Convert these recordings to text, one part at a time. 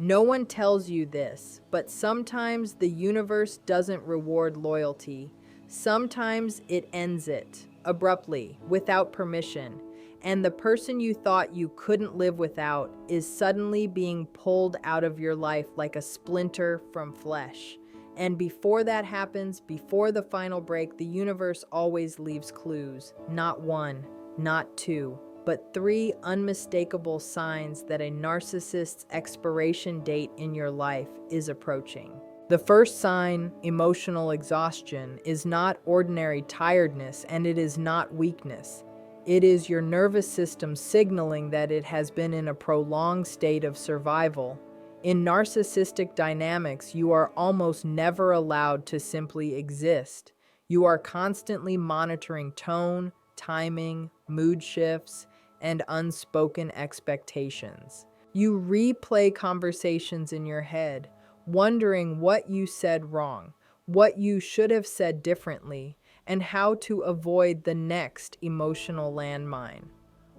No one tells you this, but sometimes the universe doesn't reward loyalty. Sometimes it ends it, abruptly, without permission. And the person you thought you couldn't live without is suddenly being pulled out of your life like a splinter from flesh. And before that happens, before the final break, the universe always leaves clues. Not one, not two, but three unmistakable signs that a narcissist's expiration date in your life is approaching. The first sign, emotional exhaustion, is not ordinary tiredness and it is not weakness. It is your nervous system signaling that it has been in a prolonged state of survival. In narcissistic dynamics, you are almost never allowed to simply exist. You are constantly monitoring tone, timing, mood shifts, and unspoken expectations. You replay conversations in your head, wondering what you said wrong, what you should have said differently, and how to avoid the next emotional landmine.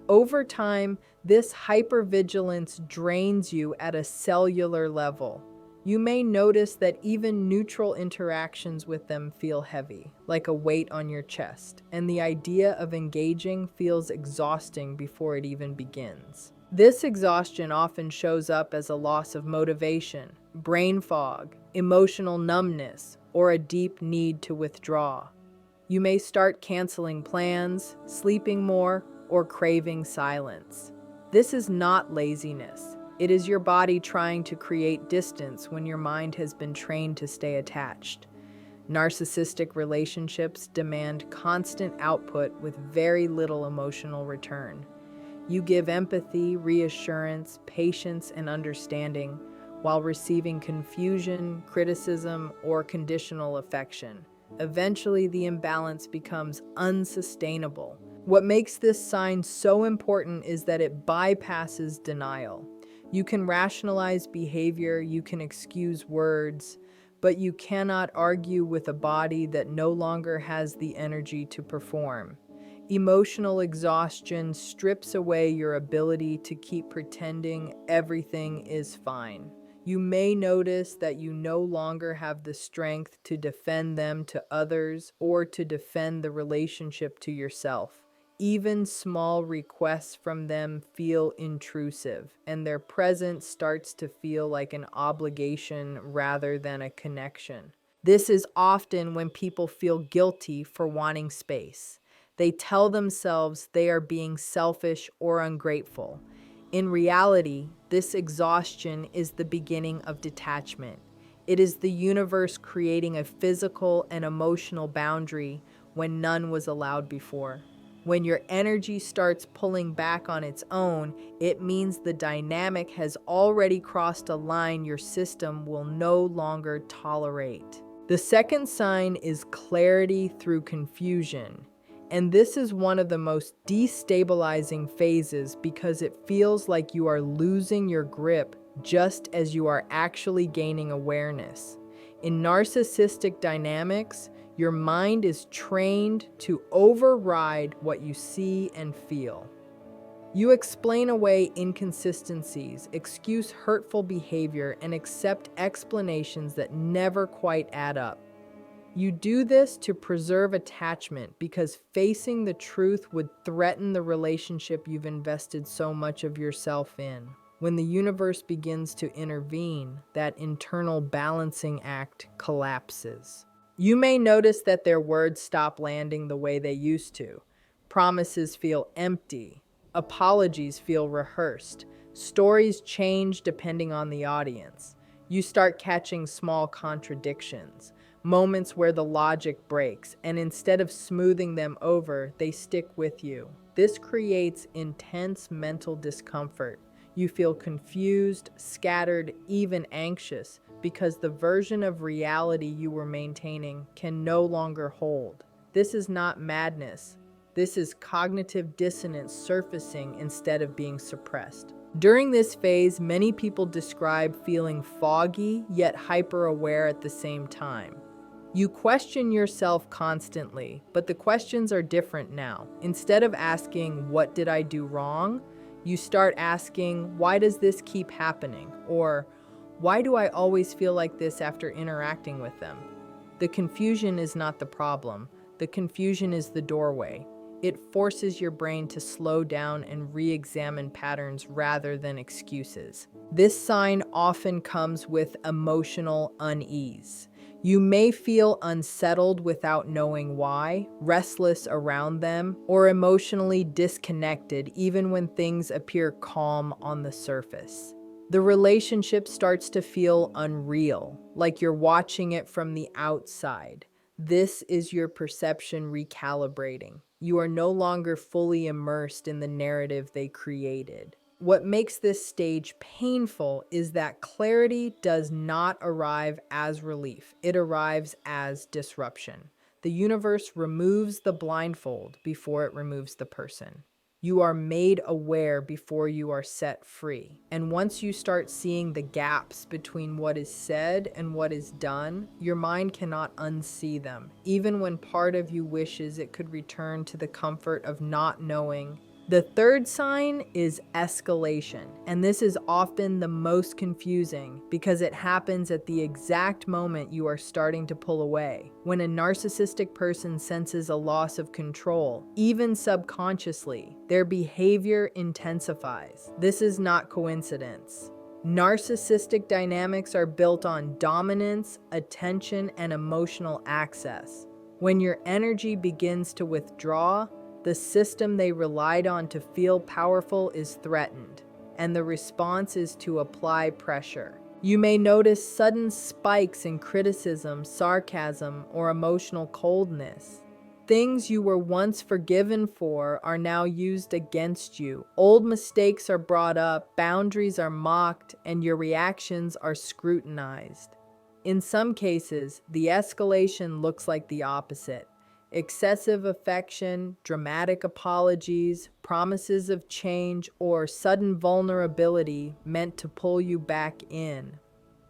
Over time, this hypervigilance drains you at a cellular level. You may notice that even neutral interactions with them feel heavy, like a weight on your chest, and the idea of engaging feels exhausting before it even begins. This exhaustion often shows up as a loss of motivation, brain fog, emotional numbness, or a deep need to withdraw. You may start canceling plans, sleeping more, or craving silence. This is not laziness. It is your body trying to create distance when your mind has been trained to stay attached. Narcissistic relationships demand constant output with very little emotional return. You give empathy, reassurance, patience, and understanding while receiving confusion, criticism, or conditional affection. Eventually, the imbalance becomes unsustainable. What makes this sign so important is that it bypasses denial. You can rationalize behavior, you can excuse words, but you cannot argue with a body that no longer has the energy to perform. Emotional exhaustion strips away your ability to keep pretending everything is fine. You may notice that you no longer have the strength to defend them to others or to defend the relationship to yourself. Even small requests from them feel intrusive, and their presence starts to feel like an obligation rather than a connection. This is often when people feel guilty for wanting space. They tell themselves they are being selfish or ungrateful. In reality, this exhaustion is the beginning of detachment. It is the universe creating a physical and emotional boundary when none was allowed before. When your energy starts pulling back on its own, it means the dynamic has already crossed a line your system will no longer tolerate. The second sign is clarity through confusion. And this is one of the most destabilizing phases because it feels like you are losing your grip just as you are actually gaining awareness. In narcissistic dynamics, your mind is trained to override what you see and feel. You explain away inconsistencies, excuse hurtful behavior, and accept explanations that never quite add up. You do this to preserve attachment because facing the truth would threaten the relationship you've invested so much of yourself in. When the universe begins to intervene, that internal balancing act collapses. You may notice that their words stop landing the way they used to. Promises feel empty. Apologies feel rehearsed. Stories change depending on the audience. You start catching small contradictions, moments where the logic breaks, and instead of smoothing them over, they stick with you. This creates intense mental discomfort. You feel confused, scattered, even anxious, because the version of reality you were maintaining can no longer hold. This is not madness. This is cognitive dissonance surfacing instead of being suppressed. During this phase, many people describe feeling foggy yet hyper-aware at the same time. You question yourself constantly, but the questions are different now. Instead of asking, "What did I do wrong?" you start asking, "Why does this keep happening?" Or, Why do I always feel like this after interacting with them? The confusion is not the problem. The confusion is the doorway. It forces your brain to slow down and re-examine patterns rather than excuses. This sign often comes with emotional unease. You may feel unsettled without knowing why, restless around them, or emotionally disconnected even when things appear calm on the surface. The relationship starts to feel unreal, like you're watching it from the outside. This is your perception recalibrating. You are no longer fully immersed in the narrative they created. What makes this stage painful is that clarity does not arrive as relief, it arrives as disruption. The universe removes the blindfold before it removes the person. You are made aware before you are set free. And once you start seeing the gaps between what is said and what is done, your mind cannot unsee them, even when part of you wishes it could return to the comfort of not knowing. The third sign is escalation, and this is often the most confusing because it happens at the exact moment you are starting to pull away. When a narcissistic person senses a loss of control, even subconsciously, their behavior intensifies. This is not coincidence. Narcissistic dynamics are built on dominance, attention, and emotional access. When your energy begins to withdraw, the system they relied on to feel powerful is threatened, and the response is to apply pressure. You may notice sudden spikes in criticism, sarcasm, or emotional coldness. Things you were once forgiven for are now used against you. Old mistakes are brought up, boundaries are mocked, and your reactions are scrutinized. In some cases, the escalation looks like the opposite. Excessive affection, dramatic apologies, promises of change, or sudden vulnerability meant to pull you back in.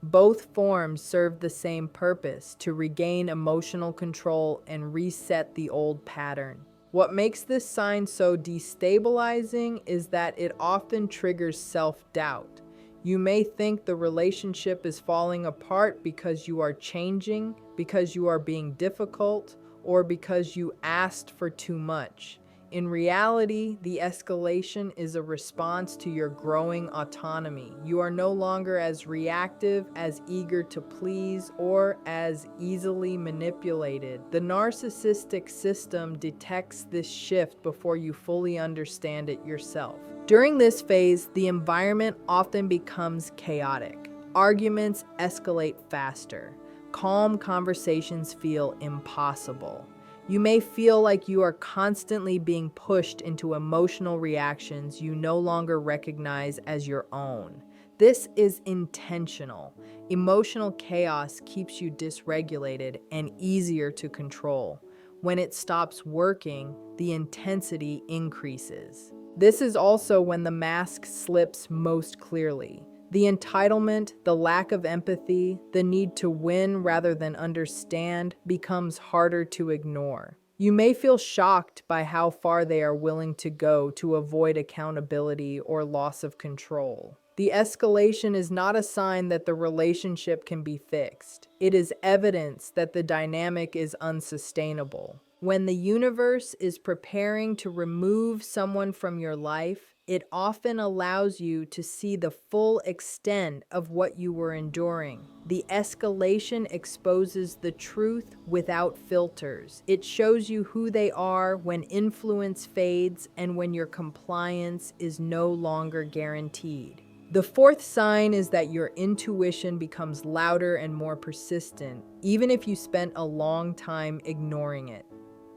Both forms serve the same purpose, to regain emotional control and reset the old pattern. What makes this sign so destabilizing is that it often triggers self-doubt. You may think the relationship is falling apart because you are changing, because you are being difficult, or because you asked for too much. In reality, the escalation is a response to your growing autonomy. You are no longer as reactive, as eager to please, or as easily manipulated. The narcissistic system detects this shift before you fully understand it yourself. During this phase, the environment often becomes chaotic. Arguments escalate faster. Calm conversations feel impossible. You may feel like you are constantly being pushed into emotional reactions you no longer recognize as your own. This is intentional. Emotional chaos keeps you dysregulated and easier to control. When it stops working, the intensity increases. This is also when the mask slips most clearly. The entitlement, the lack of empathy, the need to win rather than understand becomes harder to ignore. You may feel shocked by how far they are willing to go to avoid accountability or loss of control. The escalation is not a sign that the relationship can be fixed. It is evidence that the dynamic is unsustainable. When the universe is preparing to remove someone from your life, it often allows you to see the full extent of what you were enduring. The escalation exposes the truth without filters. It shows you who they are when influence fades and when your compliance is no longer guaranteed. The fourth sign is that your intuition becomes louder and more persistent, even if you spent a long time ignoring it.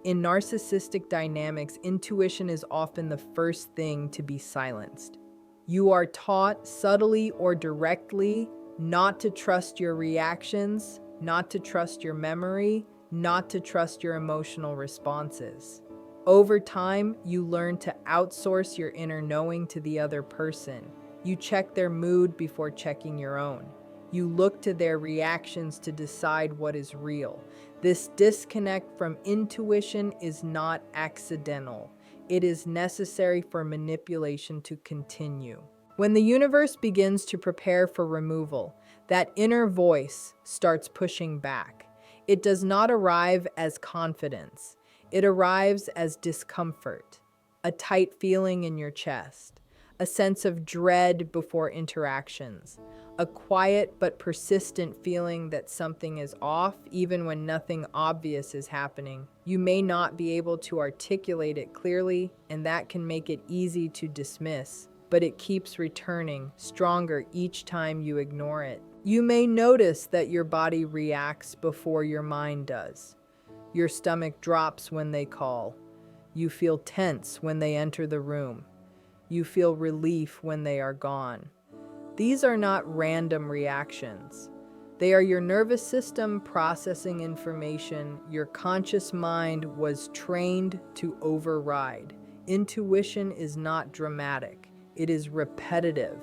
In narcissistic dynamics, intuition is often the first thing to be silenced. You are taught, subtly or directly, not to trust your reactions, not to trust your memory, not to trust your emotional responses. Over time, you learn to outsource your inner knowing to the other person. You check their mood before checking your own. You look to their reactions to decide what is real. This disconnect from intuition is not accidental. It is necessary for manipulation to continue. When the universe begins to prepare for removal, That inner voice starts pushing back. It does not arrive as confidence. It arrives as discomfort, a tight feeling in your chest, a sense of dread before interactions, a quiet but persistent feeling that something is off even when nothing obvious is happening. You may not be able to articulate it clearly, and that can make it easy to dismiss, but it keeps returning, stronger each time you ignore it. You may notice that your body reacts before your mind does. Your stomach drops when they call. You feel tense when they enter the room. You feel relief when they are gone. These are not random reactions. They are your nervous system processing information your conscious mind was trained to override. Intuition is not dramatic. It is repetitive.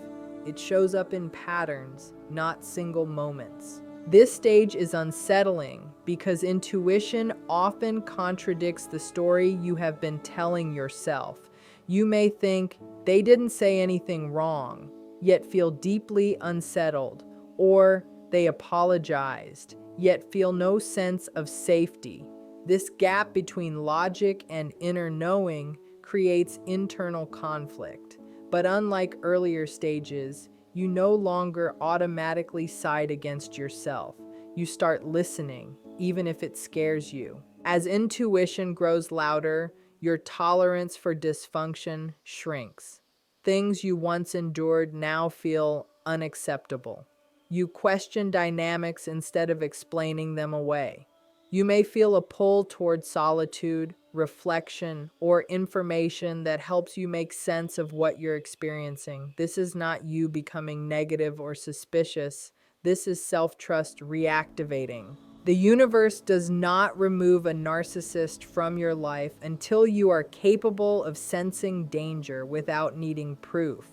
It shows up in patterns, not single moments. This stage is unsettling because intuition often contradicts the story you have been telling yourself. You may think, they didn't say anything wrong, yet feel deeply unsettled, or they apologized, yet feel no sense of safety. This gap between logic and inner knowing creates internal conflict. But unlike earlier stages, you no longer automatically side against yourself. You start listening, even if it scares you. As intuition grows louder, your tolerance for dysfunction shrinks. Things you once endured now feel unacceptable. You question dynamics instead of explaining them away. You may feel a pull toward solitude, reflection, or information that helps you make sense of what you're experiencing. This is not you becoming negative or suspicious. This is self-trust reactivating. The universe does not remove a narcissist from your life until you are capable of sensing danger without needing proof.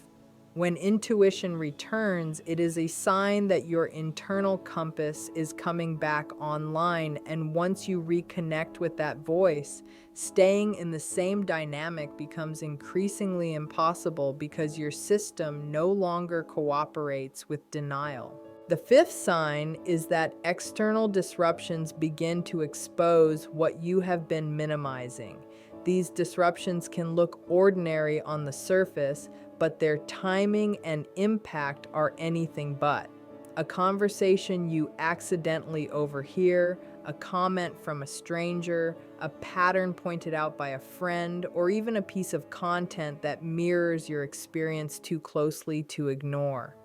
When intuition returns, it is a sign that your internal compass is coming back online, and once you reconnect with that voice, staying in the same dynamic becomes increasingly impossible because your system no longer cooperates with denial. The fifth sign is that external disruptions begin to expose what you have been minimizing. These disruptions can look ordinary on the surface, but their timing and impact are anything but. A conversation you accidentally overhear, a comment from a stranger, a pattern pointed out by a friend, or even a piece of content that mirrors your experience too closely to ignore.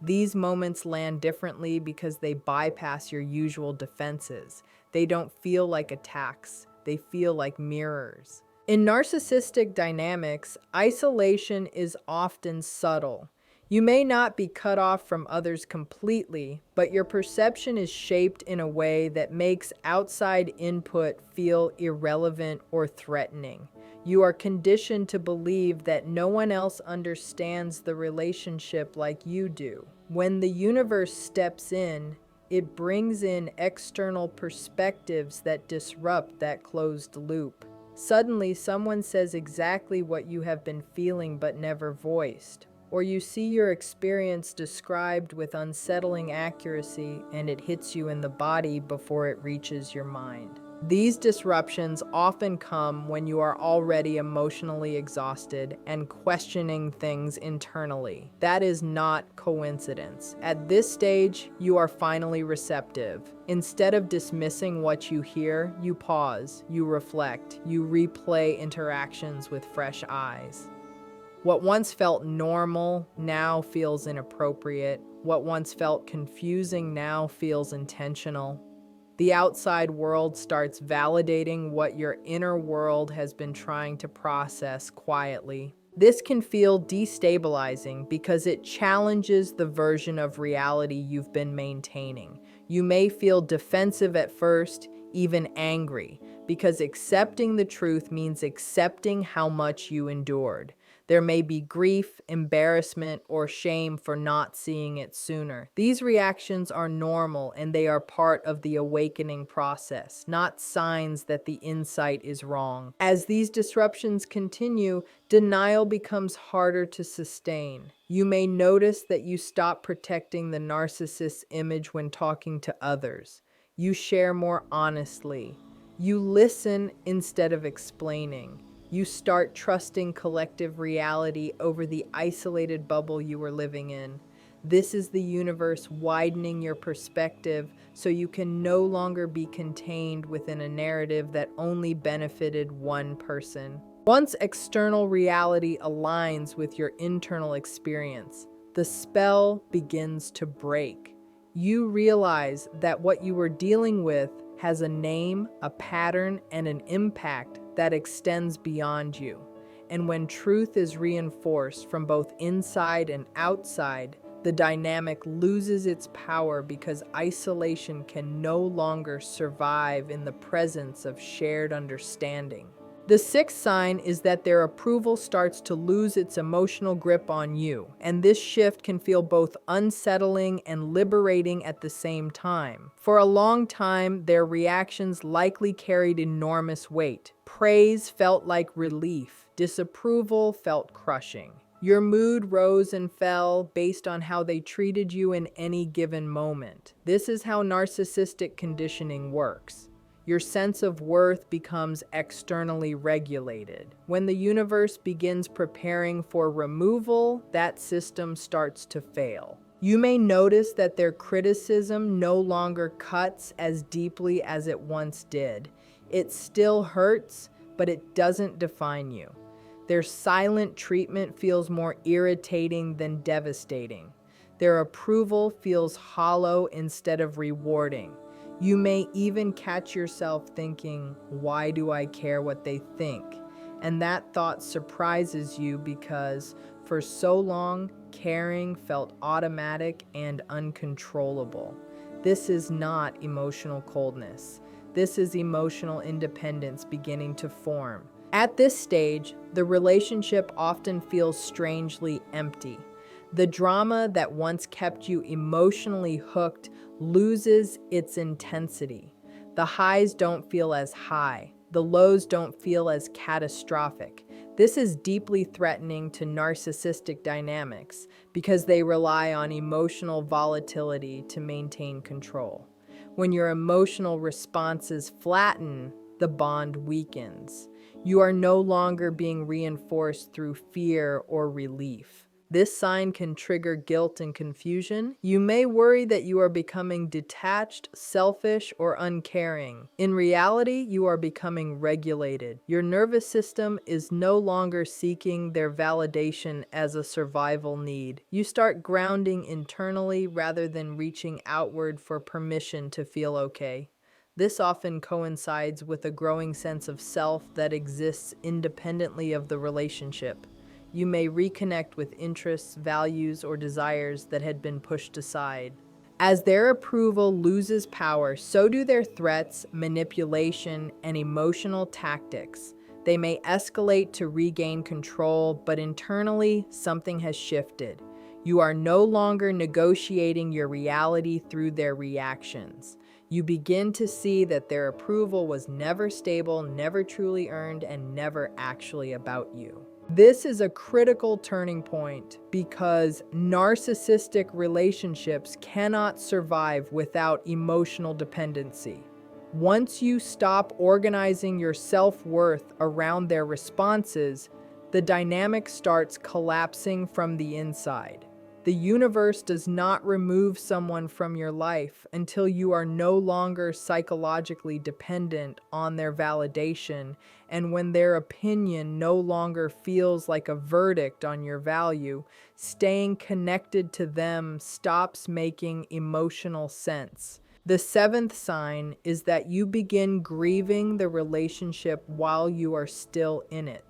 These moments land differently because they bypass your usual defenses. They don't feel like attacks, they feel like mirrors. In narcissistic dynamics, isolation is often subtle. You may not be cut off from others completely, but your perception is shaped in a way that makes outside input feel irrelevant or threatening. You are conditioned to believe that no one else understands the relationship like you do. When the universe steps in, it brings in external perspectives that disrupt that closed loop. Suddenly, someone says exactly what you have been feeling but never voiced. Or you see your experience described with unsettling accuracy and it hits you in the body before it reaches your mind. These disruptions often come when you are already emotionally exhausted and questioning things internally. That is not coincidence. At this stage, you are finally receptive. Instead of dismissing what you hear, you pause, you reflect, you replay interactions with fresh eyes. What once felt normal now feels inappropriate. What once felt confusing now feels intentional. The outside world starts validating what your inner world has been trying to process quietly. This can feel destabilizing because it challenges the version of reality you've been maintaining. You may feel defensive at first, even angry, because accepting the truth means accepting how much you endured. There may be grief, embarrassment, or shame for not seeing it sooner. These reactions are normal and they are part of the awakening process, not signs that the insight is wrong. As these disruptions continue, denial becomes harder to sustain. You may notice that you stop protecting the narcissist's image when talking to others. You share more honestly. You listen instead of explaining. You start trusting collective reality over the isolated bubble you were living in. This is the universe widening your perspective so you can no longer be contained within a narrative that only benefited one person. Once external reality aligns with your internal experience, the spell begins to break. You realize that what you were dealing with has a name, a pattern, and an impact that extends beyond you. And when truth is reinforced from both inside and outside, the dynamic loses its power because isolation can no longer survive in the presence of shared understanding. The sixth sign is that their approval starts to lose its emotional grip on you, and this shift can feel both unsettling and liberating at the same time. For a long time, their reactions likely carried enormous weight. Praise felt like relief, disapproval felt crushing. Your mood rose and fell based on how they treated you in any given moment. This is how narcissistic conditioning works. Your sense of worth becomes externally regulated. When the universe begins preparing for removal, that system starts to fail. You may notice that their criticism no longer cuts as deeply as it once did. It still hurts, but it doesn't define you. Their silent treatment feels more irritating than devastating. Their approval feels hollow instead of rewarding. You may even catch yourself thinking, why do I care what they think? And that thought surprises you because for so long, caring felt automatic and uncontrollable. This is not emotional coldness. This is emotional independence beginning to form. At this stage, the relationship often feels strangely empty. The drama that once kept you emotionally hooked loses its intensity. The highs don't feel as high. The lows don't feel as catastrophic. This is deeply threatening to narcissistic dynamics because they rely on emotional volatility to maintain control. When your emotional responses flatten, the bond weakens. You are no longer being reinforced through fear or relief. This sign can trigger guilt and confusion. You may worry that you are becoming detached, selfish, or uncaring. In reality, you are becoming regulated. Your nervous system is no longer seeking their validation as a survival need. You start grounding internally rather than reaching outward for permission to feel okay. This often coincides with a growing sense of self that exists independently of the relationship. You may reconnect with interests, values, or desires that had been pushed aside. As their approval loses power, so do their threats, manipulation, and emotional tactics. They may escalate to regain control, but internally, something has shifted. You are no longer negotiating your reality through their reactions. You begin to see that their approval was never stable, never truly earned, and never actually about you. This is a critical turning point because narcissistic relationships cannot survive without emotional dependency. Once you stop organizing your self-worth around their responses, the dynamic starts collapsing from the inside. The universe does not remove someone from your life until you are no longer psychologically dependent on their validation and when their opinion no longer feels like a verdict on your value. Staying connected to them stops making emotional sense. The seventh sign is that you begin grieving the relationship while you are still in it.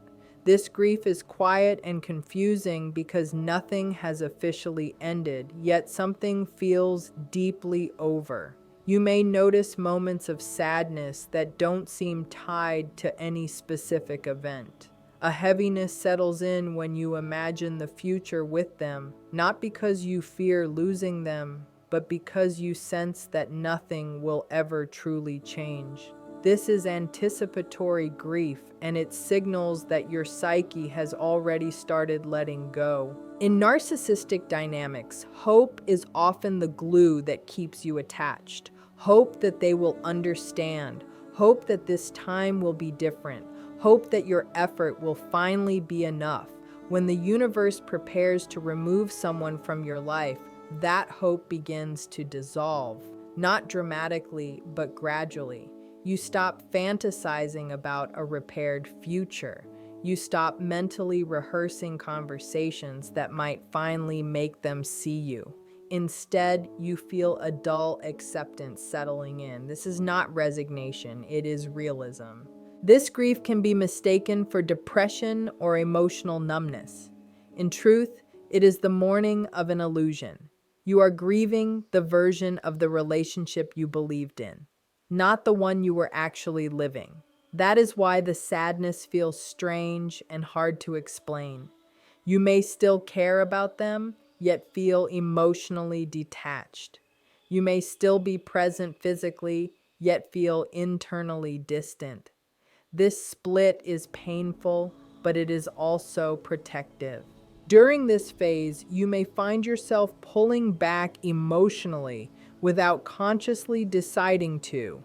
This grief is quiet and confusing because nothing has officially ended, yet something feels deeply over. You may notice moments of sadness that don't seem tied to any specific event. A heaviness settles in when you imagine the future with them, not because you fear losing them, but because you sense that nothing will ever truly change. This is anticipatory grief, and it signals that your psyche has already started letting go. In narcissistic dynamics, hope is often the glue that keeps you attached. Hope that they will understand. Hope that this time will be different. Hope that your effort will finally be enough. When the universe prepares to remove someone from your life, that hope begins to dissolve, not dramatically, but gradually. You stop fantasizing about a repaired future. You stop mentally rehearsing conversations that might finally make them see you. Instead, you feel a dull acceptance settling in. This is not resignation, it is realism. This grief can be mistaken for depression or emotional numbness. In truth, it is the mourning of an illusion. You are grieving the version of the relationship you believed in, not the one you were actually living. That is why the sadness feels strange and hard to explain. You may still care about them, yet feel emotionally detached. You may still be present physically, yet feel internally distant. This split is painful, but it is also protective. During this phase, you may find yourself pulling back emotionally without consciously deciding to.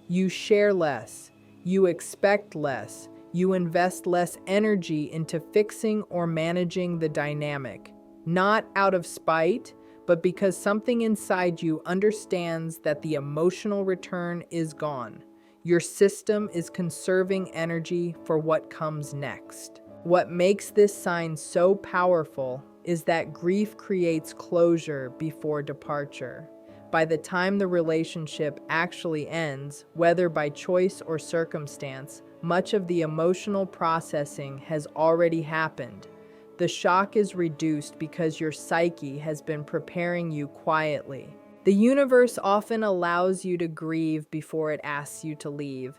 You share less, you expect less, you invest less energy into fixing or managing the dynamic, not out of spite, but because something inside you understands that the emotional return is gone. Your system is conserving energy for what comes next. What makes this sign so powerful is that grief creates closure before departure. By the time the relationship actually ends, whether by choice or circumstance, much of the emotional processing has already happened. The shock is reduced because your psyche has been preparing you quietly. The universe often allows you to grieve before it asks you to leave.